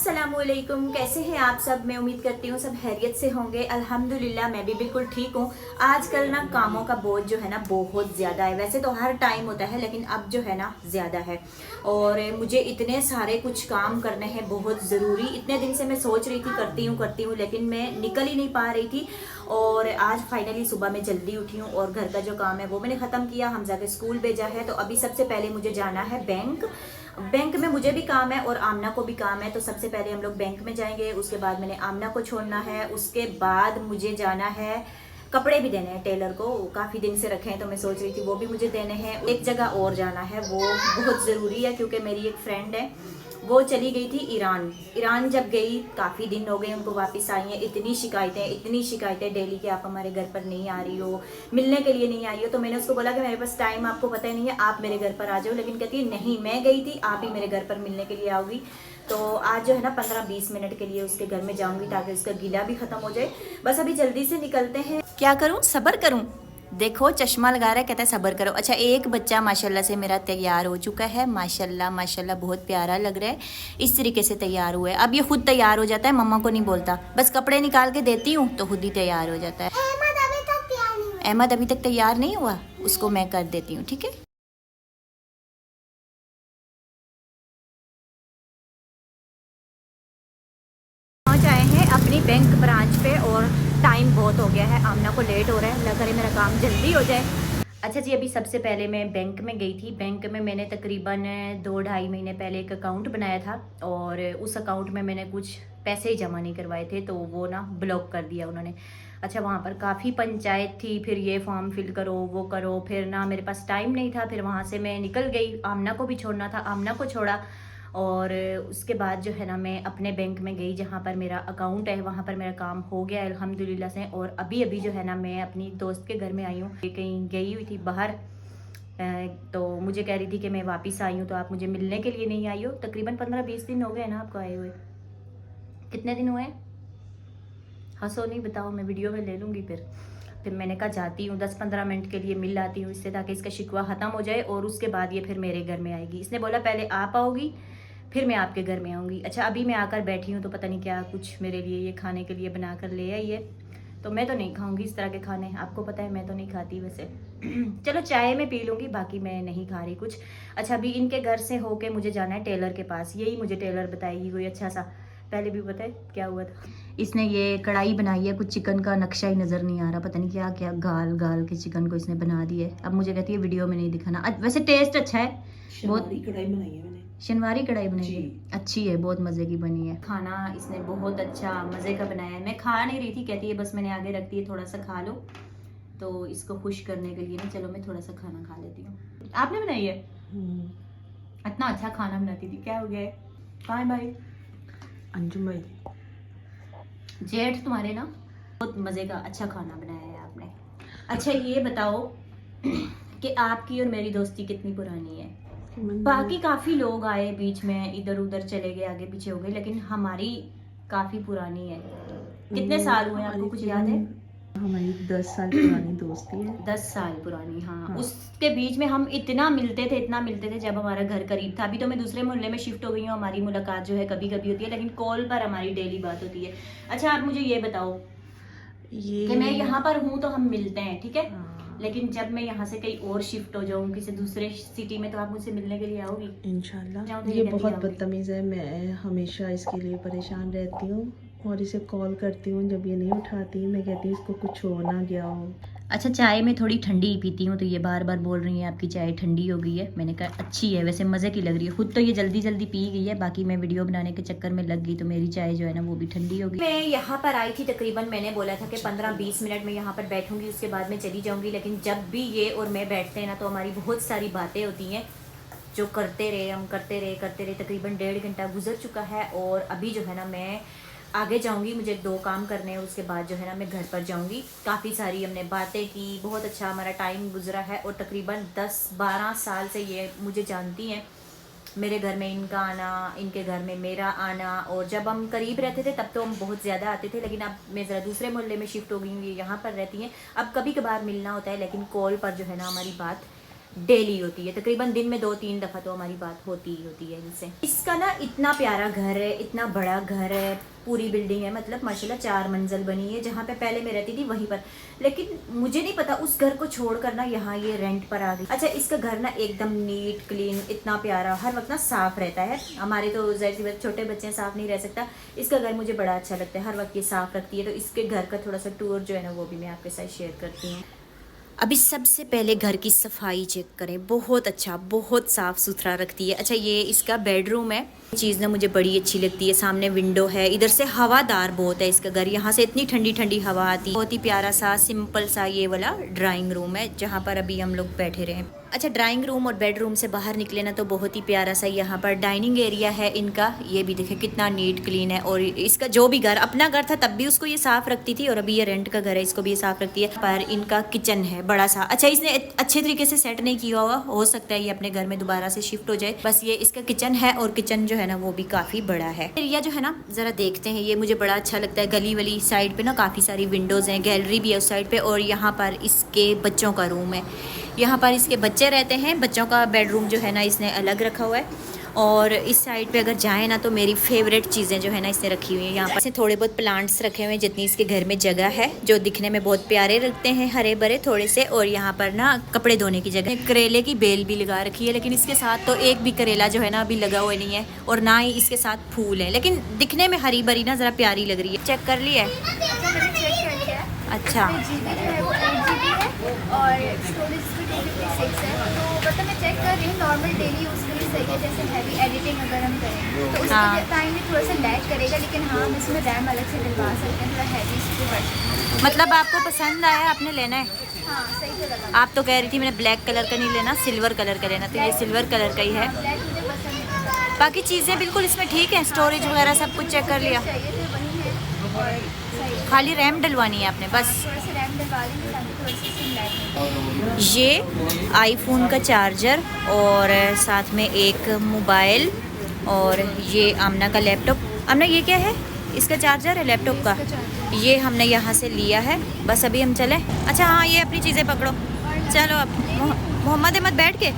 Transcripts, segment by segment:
अस्सलामुअलैकुम, कैसे हैं आप सब। मैं उम्मीद करती हूँ सब खैरियत से होंगे। अल्हम्दुलिल्लाह मैं भी बिल्कुल ठीक हूँ। आजकल ना कामों का बोझ जो है ना बहुत ज़्यादा है। वैसे तो हर टाइम होता है लेकिन अब जो है ना ज़्यादा है। और मुझे इतने सारे कुछ काम करने हैं बहुत ज़रूरी। इतने दिन से मैं सोच रही थी करती हूँ लेकिन मैं निकल ही नहीं पा रही थी। और आज फाइनली सुबह मैं जल्दी उठी हूँ और घर का जो काम है वो मैंने ख़त्म किया। हमजा के स्कूल भेजा है तो अभी सबसे पहले मुझे जाना है बैंक। बैंक में मुझे भी काम है और आमना को भी काम है। तो सबसे पहले हम लोग बैंक में जाएंगे, उसके बाद मैंने आमना को छोड़ना है, उसके बाद मुझे जाना है कपड़े भी देने हैं टेलर को। काफ़ी दिन से रखे हैं तो मैं सोच रही थी वो भी मुझे देने हैं। एक जगह और जाना है, वो बहुत ज़रूरी है क्योंकि मेरी एक फ्रेंड है वो चली गई थी ईरान। ईरान जब गई काफ़ी दिन हो गए उनको, वापस आई हैं। इतनी शिकायतें डेली कि आप हमारे घर पर नहीं आ रही हो, मिलने के लिए नहीं आई हो। तो मैंने उसको बोला कि मेरे पास टाइम आपको पता ही नहीं है, आप मेरे घर पर आ जाओ। लेकिन कहती है नहीं, मैं गई थी, आप ही मेरे घर पर मिलने के लिए आओगी। तो आज जो है ना 15-20 मिनट के लिए उसके घर में जाऊंगी ताकि उसका गीला भी खत्म हो जाए। बस अभी जल्दी से निकलते हैं। क्या करूं, सब्र करूं। देखो चश्मा लगा रहा है, कहता है सब्र करो। अच्छा, एक बच्चा माशाल्लाह से मेरा तैयार हो चुका है। माशाल्लाह माशाल्लाह बहुत प्यारा लग रहा है। इस तरीके से तैयार हुआ है। अब ये खुद तैयार हो जाता है, मम्मा को नहीं बोलता। बस कपड़े निकाल के देती हूँ तो खुद ही तैयार हो जाता है। अहमद अभी तक तैयार नहीं हुआ, उसको मैं कर देती हूँ, ठीक है। पहुँच आए हैं अपनी बैंक ब्रांच पे और टाइम बहुत हो गया है। आमना को लेट हो रहा है, अल्लाह करे मेरा काम जल्दी हो जाए। अच्छा जी, अभी सबसे पहले मैं बैंक में गई थी। बैंक में मैंने तकरीबन 2-2.5 महीने पहले एक अकाउंट बनाया था और उस अकाउंट में मैंने कुछ पैसे ही जमा नहीं करवाए थे तो वो ना ब्लॉक कर दिया उन्होंने। अच्छा, वहाँ पर काफ़ी पंचायत थी, फिर ये फॉर्म फिल करो वो करो, फिर ना मेरे पास टाइम नहीं था। फिर वहाँ से मैं निकल गई, आमना को भी छोड़ना था, आमना को छोड़ा। और उसके बाद जो है ना मैं अपने बैंक में गई जहाँ पर मेरा अकाउंट है। वहाँ पर मेरा काम हो गया है अल्हम्दुलिल्लाह से। और अभी अभी जो है ना मैं अपनी एक दोस्त के घर में आई हूँ। कहीं गई हुई थी बाहर, तो मुझे कह रही थी कि मैं वापस आई हूँ तो आप मुझे मिलने के लिए नहीं आई हो। तकरीबन 15-20 दिन हो गए ना आपको आए हुए। कितने दिन हुए? हंसो नहीं, बताओ, मैं वीडियो में ले लूँगी। फिर मैंने कहा जाती हूँ 10-15 मिनट के लिए मिल आती हूँ इससे, ताकि इसका शिकवा ख़त्म हो जाए और उसके बाद ये फिर मेरे घर में आएगी। इसने बोला पहले आप आओगी फिर मैं आपके घर में आऊँगी। अच्छा, अभी मैं आकर बैठी हूँ तो पता नहीं क्या कुछ मेरे लिए ये खाने के लिए बना कर ले आई है। तो मैं तो नहीं खाऊंगी इस तरह के खाने, आपको पता है मैं तो नहीं खाती वैसे। चलो चाय में पी लूँगी, बाकी मैं नहीं खा रही कुछ। अच्छा, अभी इनके घर से होके मुझे जाना है टेलर के पास। यही मुझे टेलर बताएगी कोई अच्छा सा। पहले भी पता है क्या हुआ था, इसने ये कढ़ाई बनाई है, कुछ चिकन का नक्शा ही नज़र नहीं आ रहा, पता नहीं क्या क्या गाल गाल के चिकन को इसने बना दिया है। अब मुझे कहती है वीडियो में नहीं दिखाना। वैसे टेस्ट अच्छा है, बहुत कढ़ाई बनाई है मैंने। शनवारी कढ़ाई बनाई है, अच्छी है, बहुत मज़े की बनी है। खाना इसने बहुत अच्छा मज़े का बनाया है। मैं खा नहीं रही थी, कहती है बस मैंने आगे रख दी है, थोड़ा सा खा लो। तो इसको खुश करने के लिए ना चलो मैं थोड़ा सा खाना खा लेती हूँ। आपने बनाई है? इतना अच्छा खाना बनाती थी, क्या हो गया है? कहाँ है भाई? अंजुम भाई जेठ तुम्हारे ना बहुत मज़े का अच्छा खाना बनाया है आपने। अच्छा, ये बताओ कि आपकी और मेरी दोस्ती कितनी पुरानी है। बाकी काफ़ी लोग आए बीच में, इधर उधर चले गए, आगे पीछे हो गए, लेकिन हमारी काफ़ी पुरानी है। कितने साल हुए आपको कुछ याद है? हमारी 10 साल पुरानी दोस्ती है। 10 साल पुरानी, हाँ, हाँ। उसके बीच में हम इतना मिलते थे जब हमारा घर करीब था। अभी तो मैं दूसरे मोहल्ले में शिफ्ट हो गई हूँ, हमारी मुलाकात जो है कभी कभी होती है लेकिन कॉल पर हमारी डेली बात होती है। अच्छा, आप मुझे ये बताओ कि मैं यहाँ पर हूँ तो हम मिलते हैं, ठीक है। हाँ। लेकिन जब मैं यहाँ से कहीं और शिफ्ट हो जाऊँ किसी दूसरे सिटी में तो आप मुझसे मिलने के लिए आओगी? इंशाल्लाह। ये बहुत बदतमीज़ है, मैं हमेशा इसके लिए परेशान रहती हूँ और इसे कॉल करती हूँ, जब ये नहीं उठाती मैं कहती हूँ इसको कुछ हो ना गया हो। अच्छा, चाय में थोड़ी ठंडी ही पीती हूँ तो ये बार बार बोल रही है आपकी चाय ठंडी हो गई है। मैंने कहा अच्छी है, वैसे मज़े की लग रही है। खुद तो ये जल्दी जल्दी पी गई है, बाकी मैं वीडियो बनाने के चक्कर में लग गई तो मेरी चाय जो है ना वो भी ठंडी हो गई। मैं यहाँ पर आई थी तकरीबन, मैंने बोला था कि 15-20 मिनट में यहाँ पर बैठूंगी, उसके बाद मैं चली जाऊँगी। लेकिन जब भी ये और मैं बैठते हैं ना तो हमारी बहुत सारी बातें होती हैं जो करते रहे हम, करते रहे। तकरीबन 1.5 घंटा गुजर चुका है और अभी जो है ना मैं आगे जाऊंगी। मुझे 2 काम करने हैं, उसके बाद जो है ना मैं घर पर जाऊंगी। काफ़ी सारी हमने बातें की, बहुत अच्छा हमारा टाइम गुजरा है। और तकरीबन 10-12 साल से ये मुझे जानती हैं। मेरे घर में इनका आना, इनके घर में मेरा आना, और जब हम करीब रहते थे तब तो हम बहुत ज़्यादा आते थे, लेकिन अब मैं ज़रा दूसरे मोहल्ले में शिफ्ट हो गई हूँ, ये यहाँ पर रहती हैं। अब कभी कभार मिलना होता है लेकिन कॉल पर जो है ना हमारी बात डेली होती है, तकरीबन दिन में 2-3 दफ़ा तो हमारी बात होती ही होती है इनसे। इसका ना इतना प्यारा घर है, इतना बड़ा घर है, पूरी बिल्डिंग है, मतलब माशाल्लाह 4 मंजिल बनी है। जहाँ पे पहले मैं रहती थी वहीं पर, लेकिन मुझे नहीं पता उस घर को छोड़कर ना यहाँ ये रेंट पर आ गई। अच्छा, इसका घर ना एकदम नीट क्लीन, इतना प्यारा, हर वक्त ना साफ़ रहता है। हमारे तो ज़ाहिर सी बात छोटे बच्चे साफ़ नहीं रह सकता, इसका घर मुझे बड़ा अच्छा लगता है, हर वक्त ये साफ़ रखती है। तो इसके घर का थोड़ा सा टूर जो है ना वो भी मैं आपके साथ शेयर करती हूँ। अभी सबसे पहले घर की सफाई चेक करें, बहुत अच्छा, बहुत साफ़ सुथरा रखती है। अच्छा, ये इसका बेडरूम है, चीज़ ना मुझे बड़ी अच्छी लगती है। सामने विंडो है, इधर से हवादार बहुत है इसका घर, यहाँ से इतनी ठंडी ठंडी हवा आती है। बहुत ही प्यारा सा सिंपल सा ये वाला ड्राइंग रूम है जहाँ पर अभी हम लोग बैठे रहे। अच्छा, ड्राइंग रूम और बेडरूम से बाहर निकले ना तो बहुत ही प्यारा सा यहाँ पर डाइनिंग एरिया है इनका। ये भी देखे कितना नीट क्लीन है। और इसका जो भी घर, अपना घर था तब भी उसको ये साफ़ रखती थी, और अभी ये रेंट का घर है, इसको भी ये साफ़ रखती है। पर इनका किचन है बड़ा सा। अच्छा, इसने अच्छे तरीके से सेट नहीं किया हुआ, हो सकता है ये अपने घर में दोबारा से शिफ्ट हो जाए। बस ये इसका किचन है, और किचन जो है ना वो भी काफ़ी बड़ा है। एरिया जो है ना ज़रा देखते हैं, ये मुझे बड़ा अच्छा लगता है। गली वाली साइड पे ना काफ़ी सारी विंडोज़ हैं, गैलरी भी है उस साइड पे, और यहाँ पर इसके बच्चों का रूम है, यहाँ पर इसके बच्चे रहते हैं। बच्चों का बेडरूम जो है ना इसने अलग रखा हुआ है। और इस साइड पे अगर जाए ना तो मेरी फेवरेट चीज़ें जो है ना इसने रखी हुई हैं। यहाँ पर इसने थोड़े बहुत प्लांट्स रखे हुए हैं, जितनी इसके घर में जगह है, जो दिखने में बहुत प्यारे लगते हैं, हरे भरे थोड़े से। और यहाँ पर ना कपड़े धोने की जगह, करेले की बेल भी लगा रखी है, लेकिन इसके साथ तो एक भी करेला जो है ना अभी लगा हुआ नहीं है, और ना ही इसके साथ फूल है, लेकिन दिखने में हरी भरी ना ज़रा प्यारी लग रही है। चेक कर लिया है? अच्छा, GB जो है वो 8 GB है और स्टोरेज इसकी 256 है। तो मतलब मैं चेक कर रही हूँ, नॉर्मल डेली यूज़ के लिए सही है। जैसे हैवी एडिटिंग अगर हम करें तो उसके टाइम में थोड़ा सा लैग करेगा, लेकिन हाँ हम इसमें रैम अलग से डलवा सकते हैं, थोड़ा हैवी इसके वर्जन। मतलब आपको पसंद आया, आपने लेना है? हाँ, सही तो लगा। आप तो कह रही थी मैंने ब्लैक कलर का नहीं लेना, सिल्वर कलर का लेना, तो ये सिल्वर कलर का ही है। ब्लैक मुझे पसंद है। बाकी चीज़ें बिल्कुल इसमें ठीक है, स्टोरेज वगैरह सब कुछ चेक कर लिया, चाहिए थे वही है, और सही है। खाली रैम डलवानी है आपने बस। थोड़ा सा रैम डलवा लेंगे ताकि थोड़ी सी सिम लैग। ये आईफोन का चार्जर, और साथ में एक मोबाइल, और ये आमना का लैपटॉप। आमना ये क्या है? इसका चार्जर है लैपटॉप का, ये हमने यहाँ से लिया है। बस अभी हम चले। अच्छा हाँ, ये अपनी चीज़ें पकड़ो, चलो अब मोहम्मद अहमद बैठ के।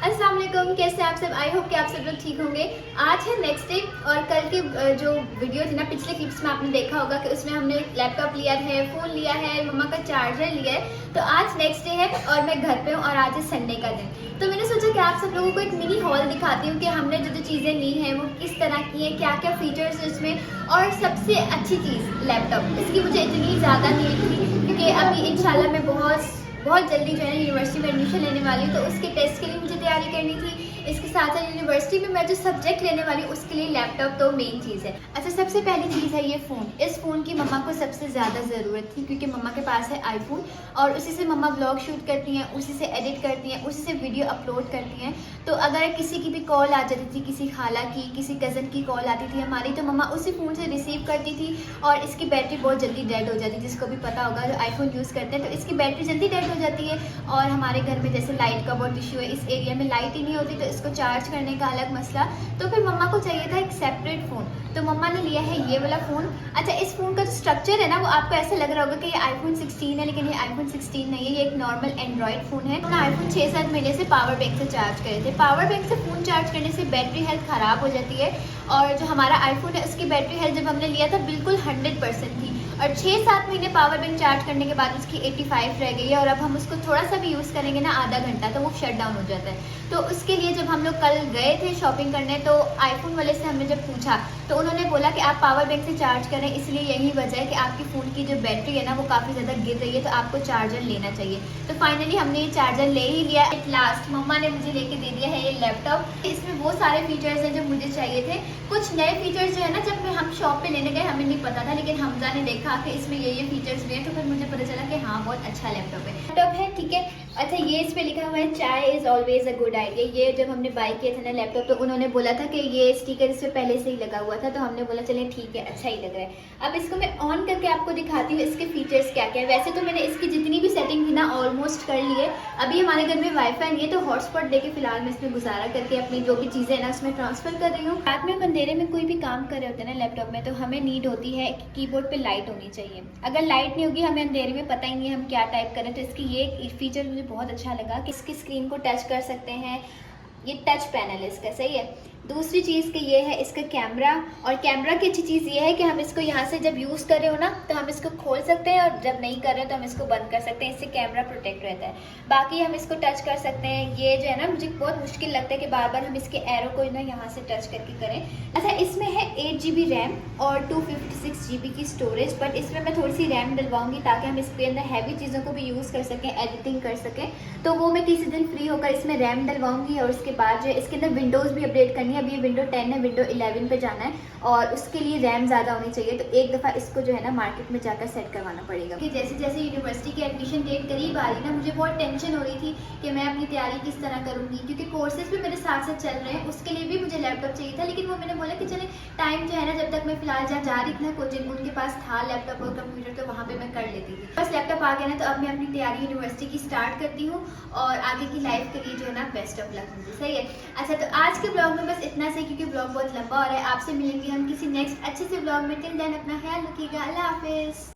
अस्सलाम वालेकुम, कैसे आप सब? आई होप कि आप सब लोग ठीक होंगे। आज है नेक्स्ट डे, और कल के जो वीडियो थी ना, पिछले क्लिप्स में आपने देखा होगा कि उसमें हमने लैपटॉप लिया है, फ़ोन लिया है, मम्मा का चार्जर लिया है। तो आज नेक्स्ट डे है और मैं घर पे हूँ, और आज है संडे का दिन। तो मैंने सोचा कि आप सब लोगों को एक मिनी हॉल दिखाती हूँ कि हमने जो जो चीज़ें ली हैं वो किस तरह की हैं, क्या क्या फीचर्स है उसमें। और सबसे अच्छी चीज़ लैपटॉप, इसकी मुझे इतनी ज़्यादा नीड थी, क्योंकि अभी इंशाल्लाह मैं बहुत जल्दी जो है यूनिवर्सिटी में एडमिशन लेने वाली हूँ। तो उसके टेस्ट के लिए मुझे तैयारी करनी थी। इसके साथ साथ यूनिवर्सिटी में मैं जो सब्जेक्ट लेने वाली हूँ उसके लिए लैपटॉप तो मेन चीज़ है। अच्छा, सबसे पहली चीज़ है ये फ़ोन। इस फ़ोन की मम्मा को सबसे ज़्यादा ज़रूरत थी, क्योंकि मम्मा के पास है आईफोन, और उसी से मम्मा ब्लॉग शूट करती हैं, उसी से एडिट करती हैं, उसी से वीडियो अपलोड करती हैं। तो अगर किसी की भी कॉल आ जाती थी, किसी खाला की, किसी कज़न की कॉल आती थी हमारी, तो मम्मा उसी फ़ोन से रिसीव करती थी। और इसकी बैटरी बहुत जल्दी डेड हो जाती है, जिसको भी पता होगा जो आईफोन यूज़ करते हैं, तो इसकी बैटरी जल्दी डेड हो जाती है। और हमारे घर में जैसे लाइट का बहुत इशू है, इस एरिया में लाइट ही नहीं होती, तो इसको चार्ज करने का अलग मसला। तो फिर मम्मा को चाहिए था एक सेपरेट फ़ोन, तो मम्मा ने लिया है ये वाला फ़ोन। अच्छा, इस फ़ोन का जो स्ट्रक्चर है ना, वो आपको ऐसा लग रहा होगा कि ये आईफोन 16 है, लेकिन ये आईफोन 16 नहीं है, ये एक नॉर्मल एंड्रॉयड फ़ोन है। हमने आईफोन 6-7 महीने से पावर बैंक से चार्ज करे थे। पावर बैंक से फ़ोन चार्ज करने से बैटरी हेल्थ ख़राब हो जाती है, और जो हमारा आईफोन है उसकी बैटरी हेल्थ जब हमने लिया था बिल्कुल 100% थी, और 6-7 महीने पावर बैंक चार्ज करने के बाद उसकी 85 रह गई है। और अब हम उसको थोड़ा सा भी यूज़ करेंगे ना, आधा घंटा, तो वो शट डाउन हो जाता है। तो उसके लिए जब हम लोग कल गए थे शॉपिंग करने, तो आईफोन वाले से हमने जब पूछा तो उन्होंने बोला कि आप पावर बैंक से चार्ज करें, इसलिए यही वजह है कि आपकी फ़ोन की जो बैटरी है ना वो काफ़ी ज़्यादा गिर रही है, तो आपको चार्जर लेना चाहिए। तो फाइनली हमने ये चार्जर ले ही लिया। एट लास्ट मम्मा ने मुझे लेके दे दिया है ये लैपटॉप। इसमें वो सारे फीचर्स हैं जो मुझे चाहिए थे। कुछ नए फीचर्स जो है ना, जब हम शॉप पे लेने गए हमें नहीं पता था, लेकिन हमजा ने देखा कि इसमें ये फीचर्स भी हैं, तो फिर मुझे पता चला कि हाँ बहुत अच्छा लैपटॉप है, ठीक है। अच्छा, ये इस पे लिखा हुआ है चाय is always a good idea. ये जब हमने बाय किया था ना लैपटॉप, तो उन्होंने बोला था कि ये स्टिकर इस पे पहले से ही लगा हुआ था, तो हमने बोला चलें ठीक है, अच्छा ही लग रहा है। अब इसको मैं ऑन करके आपको दिखाती हूँ इसके फीचर्स क्या क्या है। वैसे तो मैंने इसकी जितनी भी सेटिंग थी ना ऑलमोस्ट कर ली है। अभी हमारे घर में वाईफाई नहीं है, तो हॉटस्पॉट लेके फिलहाल मैं इसमें गुजारा करके अपनी जो भी चीज़ें हैं ना उसमें ट्रांसफ़र कर रही हूँ। रात में अंधेरे में कोई भी काम कर रहे होते हैं ना लैपटॉप में, तो हमें नीड होती है कि कीबोर्ड पे लाइट होनी चाहिए। अगर लाइट नहीं होगी हमें अंधेरे में पता ही नहीं है हम क्या टाइप करें, तो इसकी ये फीचर मुझे बहुत अच्छा लगा कि इसकी स्क्रीन को टच कर सकते हैं, ये टच पैनल है इसका, सही है। दूसरी चीज़ कि ये है इसका कैमरा, और कैमरा की अच्छी चीज़ ये है कि हम इसको यहाँ से जब यूज़ कर रहे हो ना तो हम इसको खोल सकते हैं, और जब नहीं कर रहे हो तो हम इसको बंद कर सकते हैं, इससे कैमरा प्रोटेक्ट रहता है। बाकी हम इसको टच कर सकते हैं, ये जो है ना मुझे बहुत मुश्किल लगता है कि बार बार हम इसके एरो को ना यहाँ से टच करके करें। अच्छा, इसमें है 8 GB रैम और 256 GB की स्टोरेज, बट इसमें मैं थोड़ी सी रैम डलवाऊंगी ताकि हम इसके अंदर हैवी चीज़ों को भी यूज़ कर सकें, एडिटिंग कर सकें, तो वो मैं किसी दिन फ्री होकर इसमें रैम डलवाऊंगी। और उसके बाद जो है इसके अंदर विंडोज़ भी अपडेट करनी है, अभी ये विंडो 10 है, विंडो 11 पे जाना है, और उसके लिए रैम ज़्यादा होनी चाहिए, तो एक दफ़ा इसको जो है ना मार्केट में जाकर सेट करवाना पड़ेगा। कि जैसे जैसे यूनिवर्सिटी की एडमिशन डेट करीब आ रही ना, मुझे बहुत टेंशन हो रही थी कि मैं अपनी तैयारी किस तरह करूँगी, क्योंकि कोर्सेज भी मेरे साथ साथ चल रहे हैं, उसके लिए भी मुझे लैपटॉप चाहिए था, लेकिन वो मैंने बोला कि चले टाइम जो है ना, जब तक मैं फिलहाल जहाँ जा रही थी ना कोचिंग, उनके पास था लैपटॉप और कंप्यूटर, तो वहाँ पर मैं कर लेती थी। बस लैपटॉप आ गया ना, तो अब मैं अपनी तैयारी यूनिवर्सिटी की स्टार्ट करती हूँ, और आगे की लाइफ के लिए जो है ना बेस्ट ऑफ लक मुझे, सही है। अच्छा, तो आज के ब्लॉग में बस इतना से, क्योंकि ब्लॉग बहुत लंबा हो रहा है। आपसे मिलेंगे हम किसी नेक्स्ट अच्छे से ब्लॉग में। टिल देन अपना ख्याल रखिएगा। अल्लाह हाफिज़।